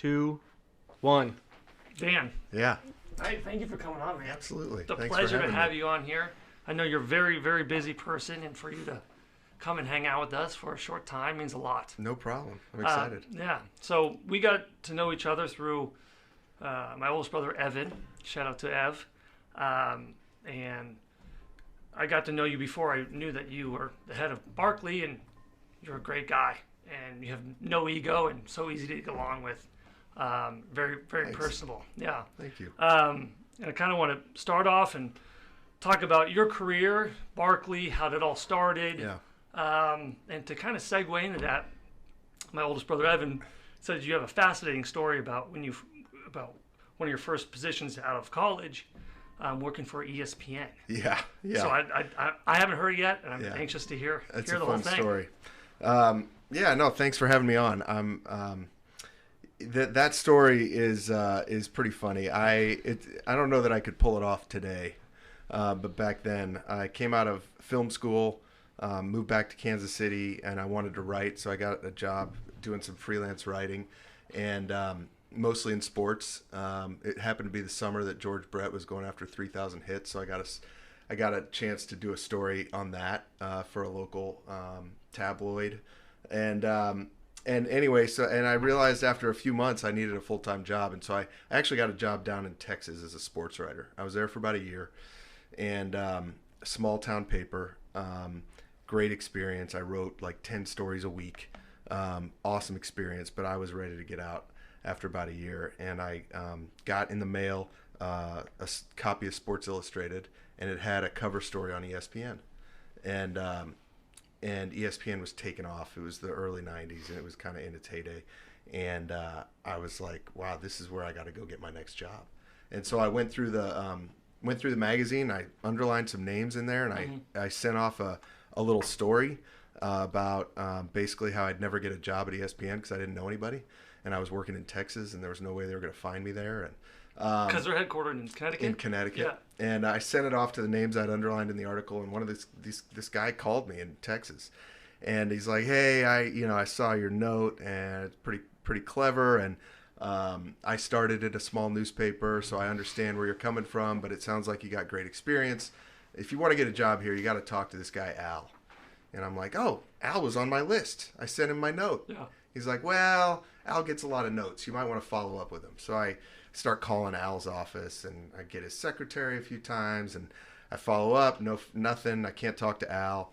2, 1. Dan. Yeah. Hey, thank you for coming on, man. Absolutely. It's a Thanks pleasure for to having have me. you on here. I know you're a very, very busy person, and for you to come and hang out with us for a short time means a lot. No problem. I'm excited. Yeah. So we got to know each other through my oldest brother, Evan. Shout out to Ev. And I got to know you before I knew that you were the head of Barkley, and you're a great guy. And you have no ego and so easy to get along with. Very, very Thanks. personable. Yeah. Thank you. And I kind of want to start off and talk about your career, Barkley, how it all started. Yeah. And to kind of segue into that, my oldest brother Evan said you have a fascinating story about about one of your first positions out of college, working for ESPN. Yeah. Yeah. So I haven't heard it yet, and I'm Yeah. anxious to hear That's the a whole fun thing. story. Yeah, no, thanks for having me on. That story is pretty funny. I don't know that I could pull it off today, but back then I came out of film school, moved back to Kansas City, and I wanted to write, so I got a job doing some freelance writing, and mostly in sports. It happened to be the summer that George Brett was going after 3,000 hits, so I got a chance to do a story on that for a local tabloid, and anyway, and I realized after a few months I needed a full-time job, and so I actually got a job down in Texas as a sports writer. I was there for about a year, and small town paper, great experience. I wrote like 10 stories a week, awesome experience, but I was ready to get out after about a year, and I got in the mail a copy of Sports Illustrated, and it had a cover story on ESPN, and ESPN was taking off. It was the early 90s, and it was kind of in its heyday. And I was like, wow, this is where I got to go get my next job. And so I went through the magazine. I underlined some names in there, and I sent off a little story about basically how I'd never get a job at ESPN because I didn't know anybody. And I was working in Texas, and there was no way they were going to find me there. And Because they're headquartered in Connecticut? In Connecticut. Yeah. And I sent it off to the names I'd underlined in the article, and one of this guy called me in Texas, and he's like, "Hey, I saw your note, and it's pretty clever, and I started at a small newspaper, so I understand where you're coming from, but it sounds like you got great experience. If you want to get a job here, you got to talk to this guy Al." And I'm like, "Oh, Al was on my list. I sent him my note." Yeah. He's like, "Well, Al gets a lot of notes. You might want to follow up with him." So I start calling Al's office, and I get his secretary a few times, and I follow up. Nothing. I can't talk to Al.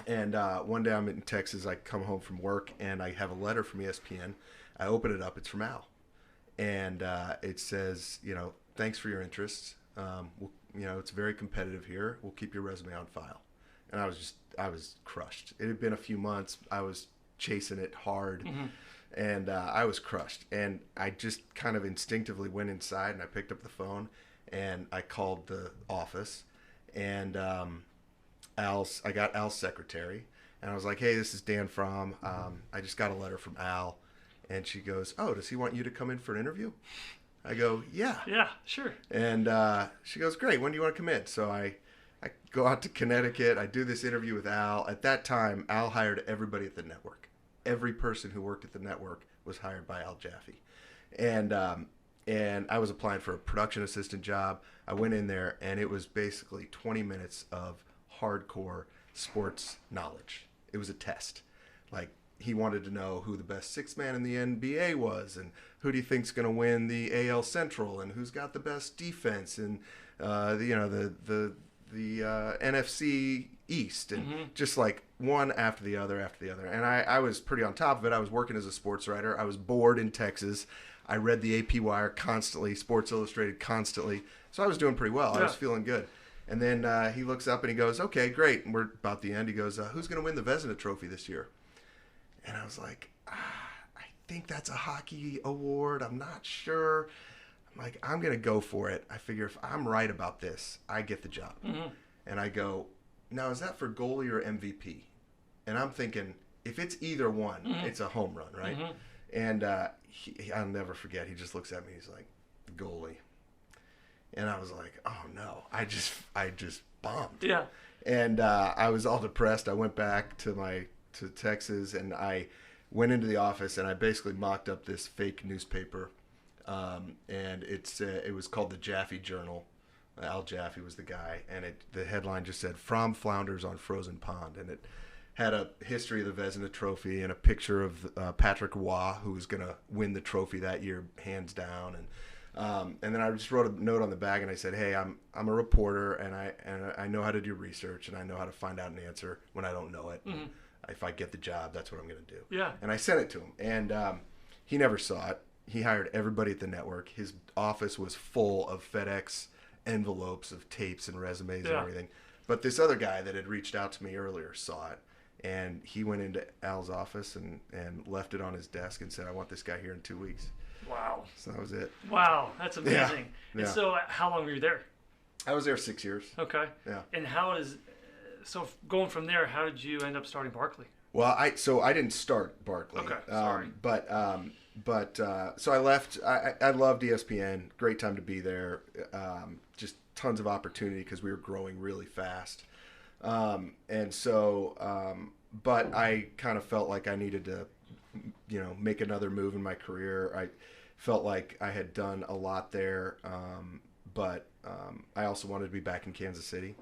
And one day I'm in Texas. I come home from work, and I have a letter from ESPN. I open it up. It's from Al, and it says, "Thanks for your interest. It's very competitive here. We'll keep your resume on file." And I was crushed. It had been a few months. I was chasing it hard. Mm-hmm. And I was crushed. And I just kind of instinctively went inside, and I picked up the phone, and I called the office. And I got Al's secretary. And I was like, "Hey, this is Dan Fromm. I just got a letter from Al." And she goes, "Oh, does he want you to come in for an interview?" I go, "Yeah." Yeah, sure. And she goes, "Great. When do you want to come in?" So I go out to Connecticut. I do this interview with Al. At that time, Al hired everybody at the network. Every person who worked at the network was hired by Al Jaffe. And I was applying for a production assistant job. I went in there, and it was basically 20 minutes of hardcore sports knowledge. It was a test. Like, he wanted to know who the best sixth man in the NBA was, and who do you think's going to win the AL Central, and who's got the best defense, and the NFC East, and just like one after the other. And I was pretty on top of it. I was working as a sports writer. I was bored in Texas. I read the AP Wire constantly, Sports Illustrated constantly. So I was doing pretty well. Yeah. I was feeling good. And then he looks up and he goes, "Okay, great." And we're about the end. He goes, "Who's going to win the Vezina Trophy this year?" And I was like, I think that's a hockey award. I'm not sure. I'm like, I'm going to go for it. I figure if I'm right about this, I get the job. Mm-hmm. And I go, "Now, is that for goalie or MVP?" And I'm thinking, if it's either one, it's a home run, right? Mm-hmm. And I'll never forget. He just looks at me. He's like, "Goalie." And I was like, "Oh, no. I just bombed." Yeah. And I was all depressed. I went back to Texas, and I went into the office and I basically mocked up this fake newspaper, and it was called the Jaffe Journal. Al Jaffe was the guy, and the headline just said "Fromm flounders on frozen pond," and it had a history of the Vezina Trophy and a picture of Patrick Waugh, who was going to win the trophy that year, hands down. And then I just wrote a note on the bag, and I said, "Hey, I'm a reporter, and I know how to do research, and I know how to find out an answer when I don't know it. Mm-hmm. If I get the job, that's what I'm going to do." Yeah. And I sent it to him, and he never saw it. He hired everybody at the network. His office was full of FedEx envelopes of tapes and resumes and everything. But this other guy that had reached out to me earlier saw it. And he went into Al's office and left it on his desk and said, "I want this guy here in 2 weeks." Wow. So that was it. Wow, that's amazing. Yeah. And so how long were you there? I was there 6 years. Okay. Yeah. And so going from there, how did you end up starting Barkley? Well, I didn't start Barkley. Okay, sorry. So I left. I loved ESPN. Great time to be there. Just tons of opportunity because we were growing really fast. But I kind of felt like I needed to, make another move in my career. I felt like I had done a lot there, but I also wanted to be back in Kansas City.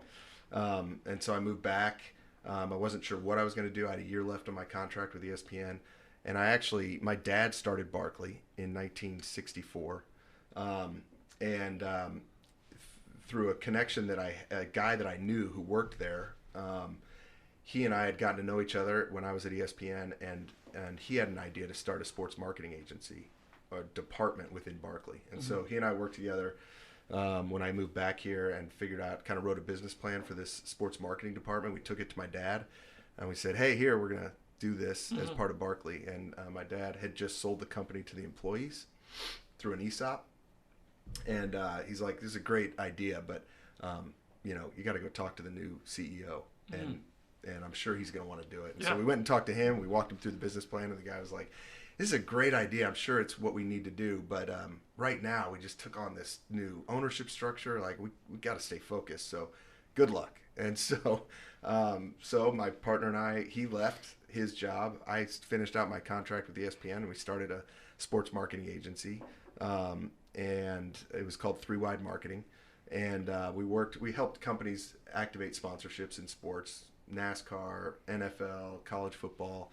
And so I moved back. I wasn't sure what I was going to do. I had a year left on my contract with ESPN. And my dad started Barkley in 1964. Through a connection a guy that I knew who worked there, he and I had gotten to know each other when I was at ESPN, and he had an idea to start a sports marketing agency, a department within Barkley. And so he and I worked together when I moved back here and wrote a business plan for this sports marketing department. We took it to my dad, and we said, "Hey, we're going to do this as part of Barkley." And my dad had just sold the company to the employees through an ESOP. And he's like, "This is a great idea, but you got to go talk to the new CEO, and I'm sure he's going to want to do it." And so we went and talked to him. We walked him through the business plan, and the guy was like, "This is a great idea. I'm sure it's what we need to do, but right now we just took on this new ownership structure. Like we got to stay focused. So good luck." And so my partner and I, he left his job. I finished out my contract with ESPN, and we started a sports marketing agency. And it was called Three Wide Marketing, and we helped companies activate sponsorships in sports, NASCAR, NFL, college football.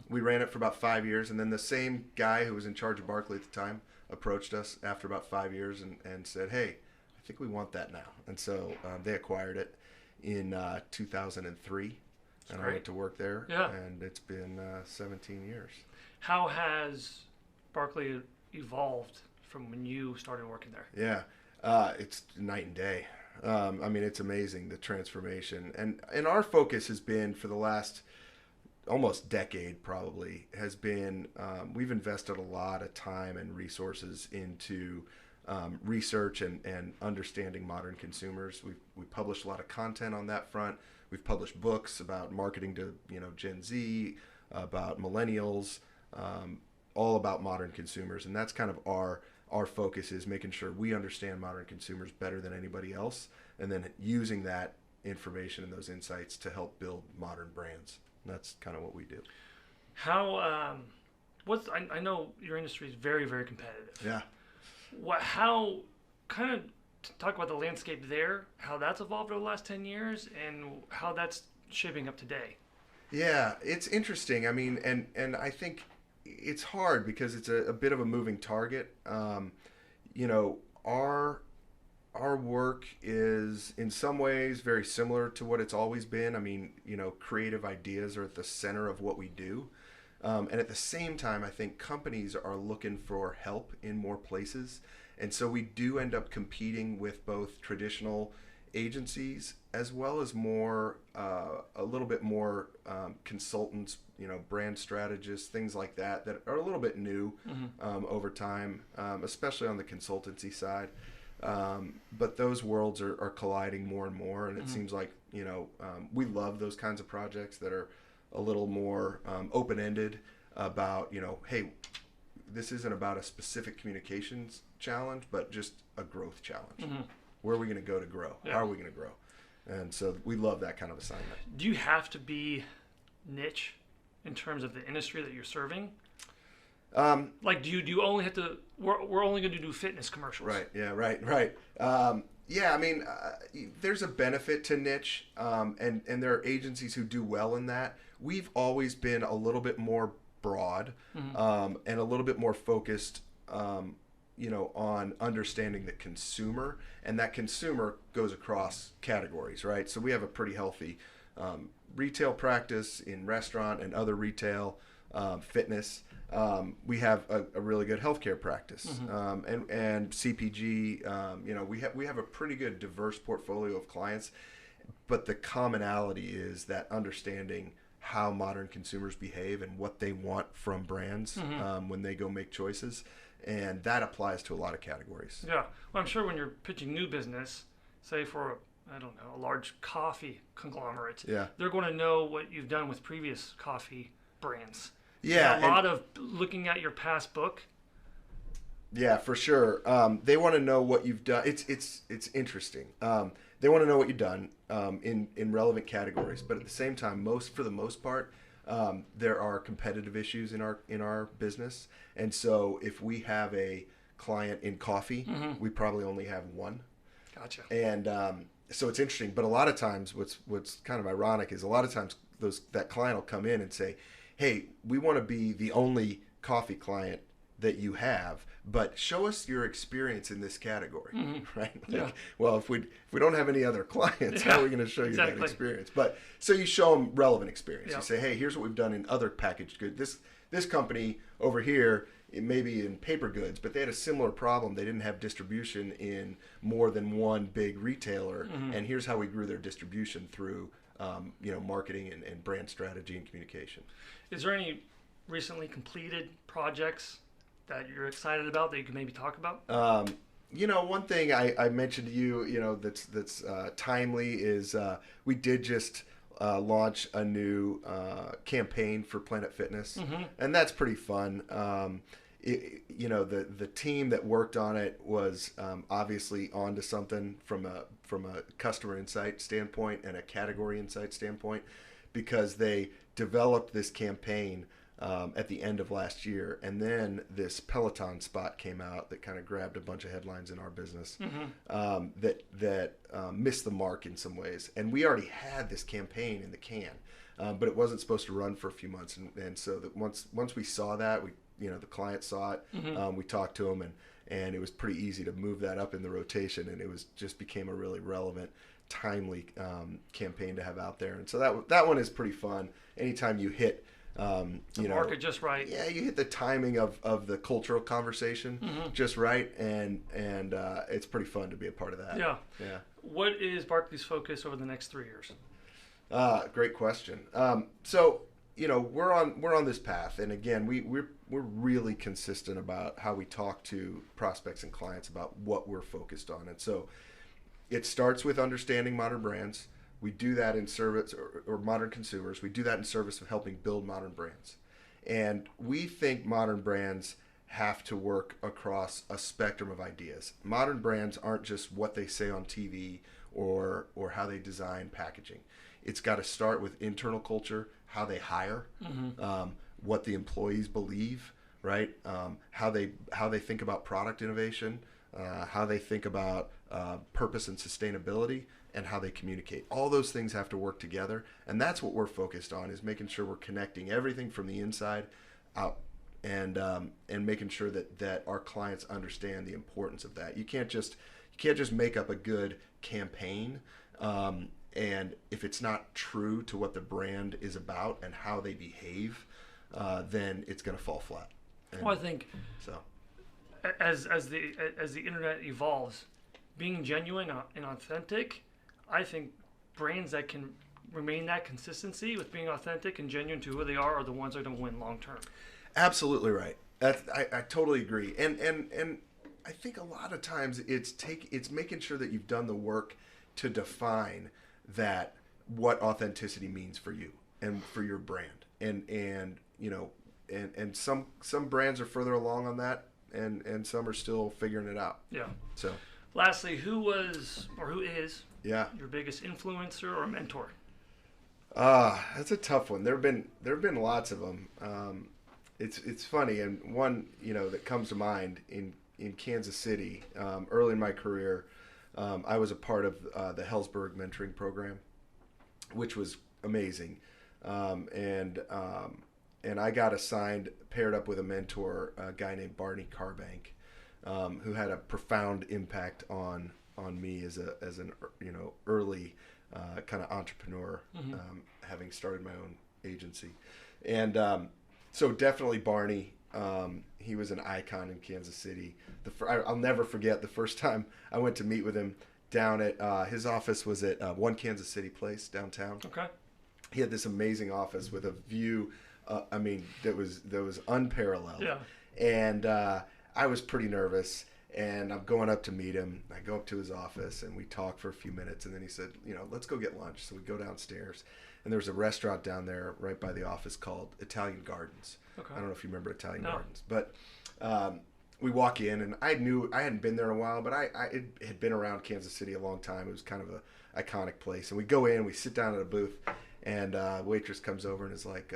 We ran it for about 5 years, and then the same guy who was in charge of Barkley at the time approached us after about 5 years and said, "Hey, I think we want that now." And so they acquired it in 2003, and I went to work there, and it's been 17 years. How has Barkley evolved from when you started working there? Yeah, it's night and day. It's amazing, the transformation. And our focus has been, for the last almost decade probably, has been, we've invested a lot of time and resources into research and understanding modern consumers. We published a lot of content on that front. We've published books about marketing to Gen Z, about millennials, all about modern consumers, and that's kind of our focus, is making sure we understand modern consumers better than anybody else, and then using that information and those insights to help build modern brands. And that's kind of what we do. How I know your industry is very, very competitive. Yeah. How kind of talk about the landscape there, how that's evolved over the last 10 years, and how that's shaping up today. Yeah, it's interesting. And I think it's hard because it's a bit of a moving target. Our work is in some ways very similar to what it's always been. Creative ideas are at the center of what we do. And at the same time, I think companies are looking for help in more places. And so we do end up competing with both traditional agencies as well as a little bit more consultants, brand strategists, things like that are a little bit new over time, especially on the consultancy side. But those worlds are colliding more and more, and it seems like we love those kinds of projects that are a little more open-ended about hey, this isn't about a specific communications challenge, but just a growth challenge. Where are we going to go to grow? How are we going to grow? And so we love that kind of assignment. Do you have to be niche in terms of the industry that you're serving? Like, do you only have to? We're only going to do fitness commercials. Right. Yeah. Right. Yeah. I mean, there's a benefit to niche, and there are agencies who do well in that. We've always been a little bit more broad, and a little bit more focused, on understanding the consumer, and that consumer goes across categories, right? So we have a pretty healthy retail practice in restaurant and other retail, fitness. We have a really good healthcare practice, and CPG. We have a pretty good diverse portfolio of clients, but the commonality is that understanding how modern consumers behave and what they want from brands when they go make choices, and that applies to a lot of categories. Yeah, well, I'm sure when you're pitching new business, say for a large coffee conglomerate, they're going to know what you've done with previous coffee brands. Yeah, a lot of looking at your past book. Yeah, for sure. They want to know what you've done. It's interesting. They want to know what you've done in relevant categories, but at the same time, for the most part, there are competitive issues in our business, and so if we have a client in coffee, we probably only have one. Gotcha. And so it's interesting, but a lot of times, what's kind of ironic is a lot of times that client will come in and say, "Hey, we want to be the only coffee client that you have, but show us your experience in this category," right? Well, if we don't have any other clients, how are we going to show you that experience? But so you show them relevant experience. You say, "Hey, here's what we've done in other packaged goods. This company over here, it may be in paper goods, but they had a similar problem. They didn't have distribution in more than one big retailer, and here's how we grew their distribution through marketing and brand strategy and communication." Is there any recently completed projects that you're excited about that you can maybe talk about? One thing I mentioned to you, that's timely is we did just launch a new campaign for Planet Fitness, and that's pretty fun. The team that worked on it was obviously onto something from a customer insight standpoint and a category insight standpoint, because they developed this campaign at the end of last year, and then this Peloton spot came out that kind of grabbed a bunch of headlines in our business that missed the mark in some ways. And we already had this campaign in the can, but it wasn't supposed to run for a few months. And so that once we saw that, the client saw it, we talked to them, and it was pretty easy to move that up in the rotation, and it just became a really relevant, timely campaign to have out there. And so that one is pretty fun. Anytime you hit the market just right. Yeah, you hit the timing of the cultural conversation just right, and it's pretty fun to be a part of that. Yeah. What is Barkley's focus over the next 3 years? Great question. So we're on this path, and again, we're really consistent about how we talk to prospects and clients about what we're focused on, and so it starts with understanding modern brands. We do that in service or modern consumers. We do that in service of helping build modern brands. And we think modern brands have to work across a spectrum of ideas. Modern brands aren't just what they say on TV or how they design packaging. It's got to start with internal culture, how they hire, what the employees believe, right? How they think about product innovation, how they think about purpose and sustainability, and how they communicate. All those things have to work together, and that's what we're focused on, is making sure we're connecting everything from the inside out, and making sure that our clients understand the importance of that. You can't just make up a good campaign, and if it's not true to what the brand is about and how they behave, then it's going to fall flat. Well, I think so. As the internet evolves, being genuine and authentic, I think brands that can remain that consistency with being authentic and genuine to who they are the ones that are going to win long term. Absolutely right. I totally agree. And I think a lot of times it's making sure that you've done the work to define that, what authenticity means for you and for your brand. And some brands are further along on that, and some are still figuring it out. Yeah. So lastly, who is your biggest influencer or mentor? That's a tough one. There have been lots of them. It's funny, and one that comes to mind in Kansas City. Early in my career, I was a part of the Hellsberg mentoring program, which was amazing, and I got paired up with a mentor, a guy named Barney Carbank, who had a profound impact on me as an early kind of entrepreneur, having started my own agency. And so definitely Barney. He was an icon in Kansas City. I'll never forget the first time I went to meet with him down at his office was at One Kansas City Place downtown. Okay. He had this amazing office with a view, that was unparalleled. Yeah. And I was pretty nervous, and I'm going up to meet him. I go up to his office, and we talk for a few minutes, and then he said, let's go get lunch. So we go downstairs, and there's a restaurant down there right by the office called Italian Gardens. Okay. I don't know if you remember Italian Gardens, but we walk in, and I hadn't been there in a while, but I had been around Kansas City a long time. It was kind of an iconic place. And we go in, we sit down at a booth, and waitress comes over and is like,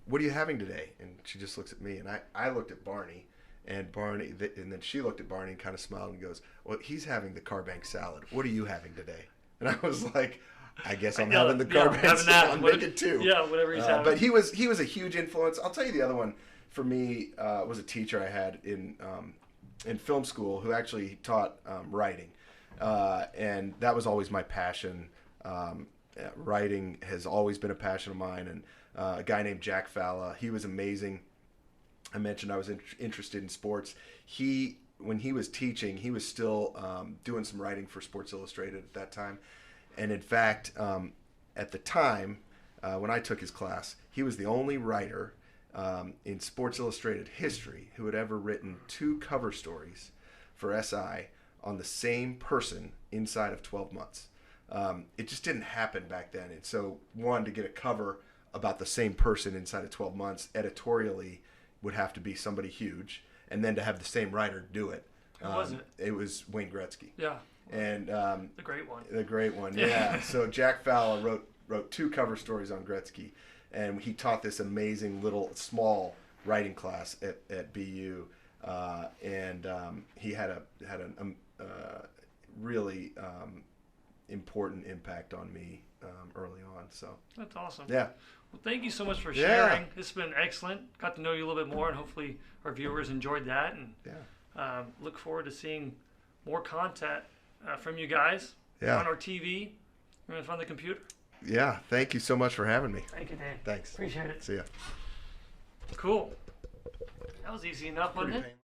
what are you having today? And she just looks at me, and I looked at Barney, and then she looked at Barney and kind of smiled and goes, well, he's having the Carbank salad. What are you having today? And I was like, I guess I'm having the Carbank salad. I'll make it too. Yeah, whatever he's having. But he was a huge influence. I'll tell you the other one for me was a teacher I had in film school who actually taught writing, and that was always my passion. Writing has always been a passion of mine, and a guy named Jack Falla, he was amazing. I mentioned I was interested in sports. When he was teaching, he was still doing some writing for Sports Illustrated at that time. And in fact, at the time, when I took his class, he was the only writer in Sports Illustrated history who had ever written 2 cover stories for SI on the same person inside of 12 months. It just didn't happen back then. And so, one, to get a cover about the same person inside of 12 months, editorially, would have to be somebody huge. And then to have the same writer do it. Who was it? It was Wayne Gretzky. Yeah. And the great one. The great one, yeah. So Jack Falla wrote 2 cover stories on Gretzky, and he taught this amazing little small writing class at BU, and he had a really important impact on me early on. So that's awesome. Yeah. Well, thank you so much for sharing. Yeah. It's been excellent. Got to know you a little bit more, and hopefully our viewers enjoyed that. And look forward to seeing more content from you guys on our TV and on the computer. Yeah. Thank you so much for having me. Thank you, Dan. Thanks. Appreciate it. See ya. Cool. That was easy enough, wasn't it?